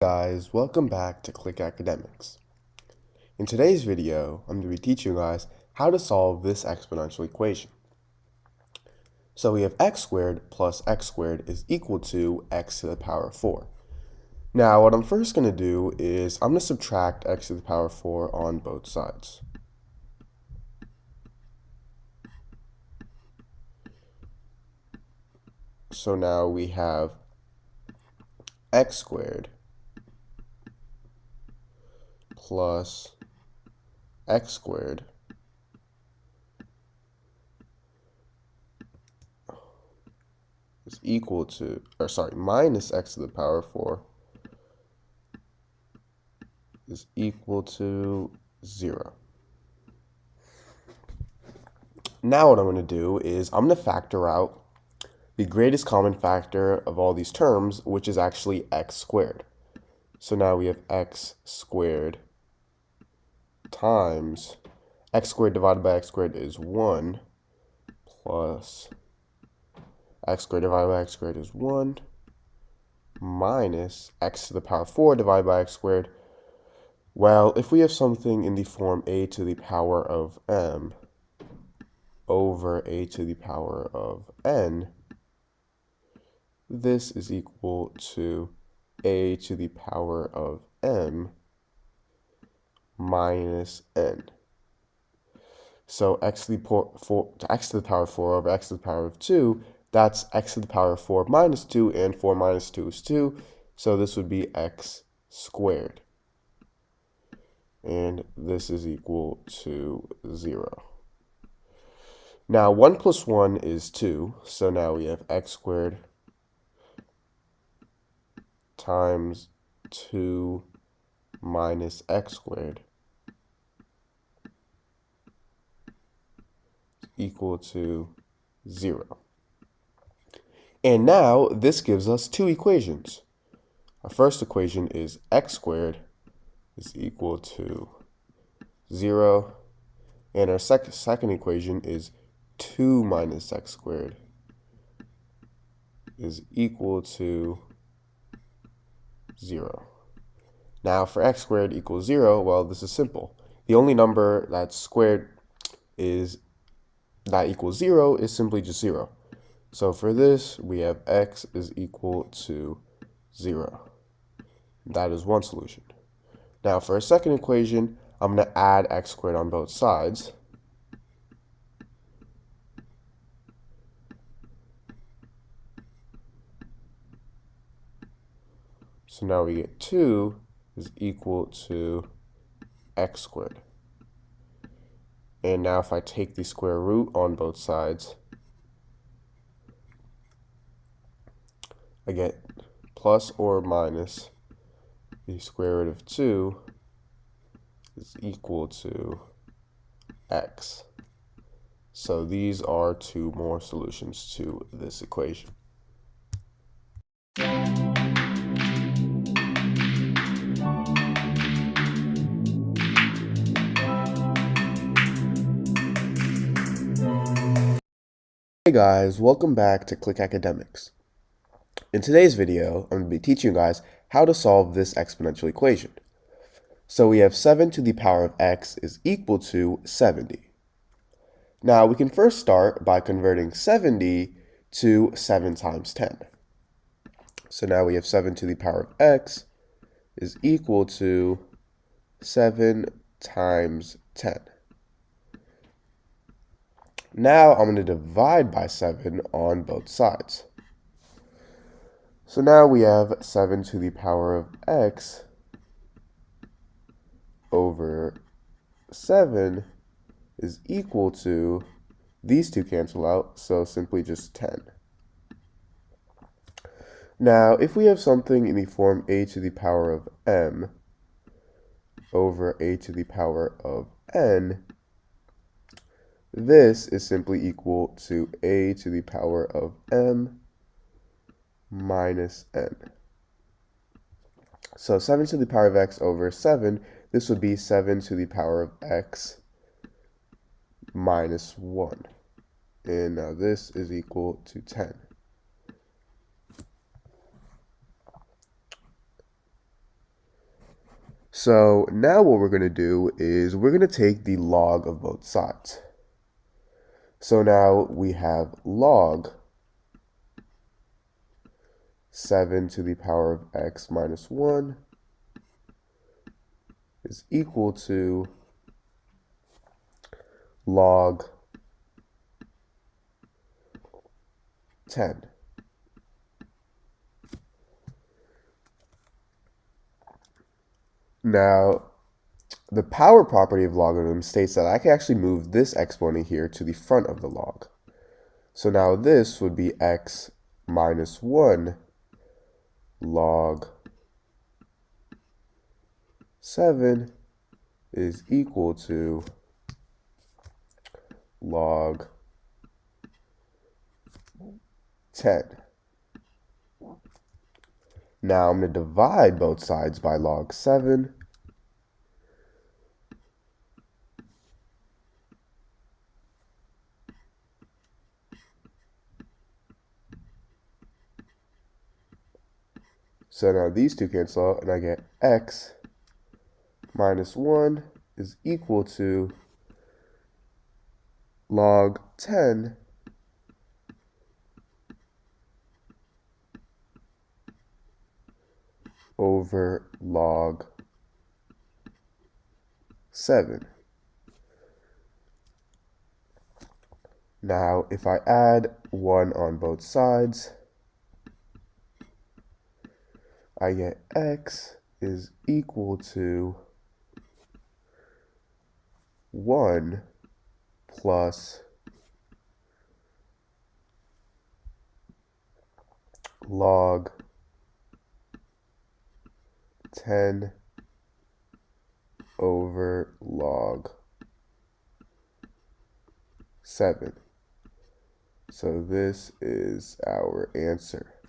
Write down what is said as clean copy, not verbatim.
Guys, welcome back to Click Academics. In today's video, I'm going to be teaching you guys how to solve this exponential equation. So we have x squared plus x squared is equal to x to the power of 4. Now what I'm first going to do is I'm going to subtract x to the power of 4 on both sides. So now we have x squared plus x squared is equal to, minus x to the power of 4 is equal to 0. Now what I'm going to do is I'm going to factor out the greatest common factor of all these terms, which is actually x squared. So now we have x squared times x squared divided by x squared is 1 plus x squared divided by x squared is 1 minus x to the power of 4 divided by x squared. Well, if we have something in the form a to the power of m over a to the power of n, this is equal to a to the power of m minus n. So x to the power of 4 over x to the power of 2, that's x to the power of 4 minus 2, and 4 minus 2 is 2, so this would be x squared. And this is equal to 0. Now 1 plus 1 is 2, so now we have x squared times 2 minus x squared equal to 0. And now this gives us two equations. Our first equation is x squared is equal to 0, and our second equation is 2 minus x squared is equal to 0. Now for x squared equals 0, well, this is simple. The only number that's squared is that equals 0 is simply just 0. So for this, we have x is equal to 0. That is one solution. Now for a second equation, I'm going to add x squared on both sides. So now we get 2 is equal to x squared. And now if I take the square root on both sides, I get plus or minus the square root of 2 is equal to x. So these are two more solutions to this equation. Hey guys, welcome back to Click Academics. In today's video, I'm going to be teaching you guys how to solve this exponential equation. So we have 7 to the power of x is equal to 70. Now we can first start by converting 70 to 7 times 10. So now we have 7 to the power of x is equal to 7 times 10. Now I'm going to divide by 7 on both sides. So now we have 7 to the power of x over 7 is equal to, these two cancel out, so simply just 10. Now, if we have something in the form a to the power of m over a to the power of n, this is simply equal to a to the power of m minus n. So 7 to the power of x over 7, this would be 7 to the power of x minus 1. And now this is equal to 10. So now what we're going to do is we're going to take the log of both sides. So now we have log 7 to the power of x minus 1 is equal to log 10. Now, the power property of logarithm states that I can actually move this exponent here to the front of the log. So now this would be x minus 1 log 7 is equal to log 10. Now I'm going to divide both sides by log 7. So now these two cancel out, and I get x minus 1 is equal to log 10 over log 7. Now, if I add 1 on both sides, I get x is equal to 1 plus log 10 over log 7. So this is our answer.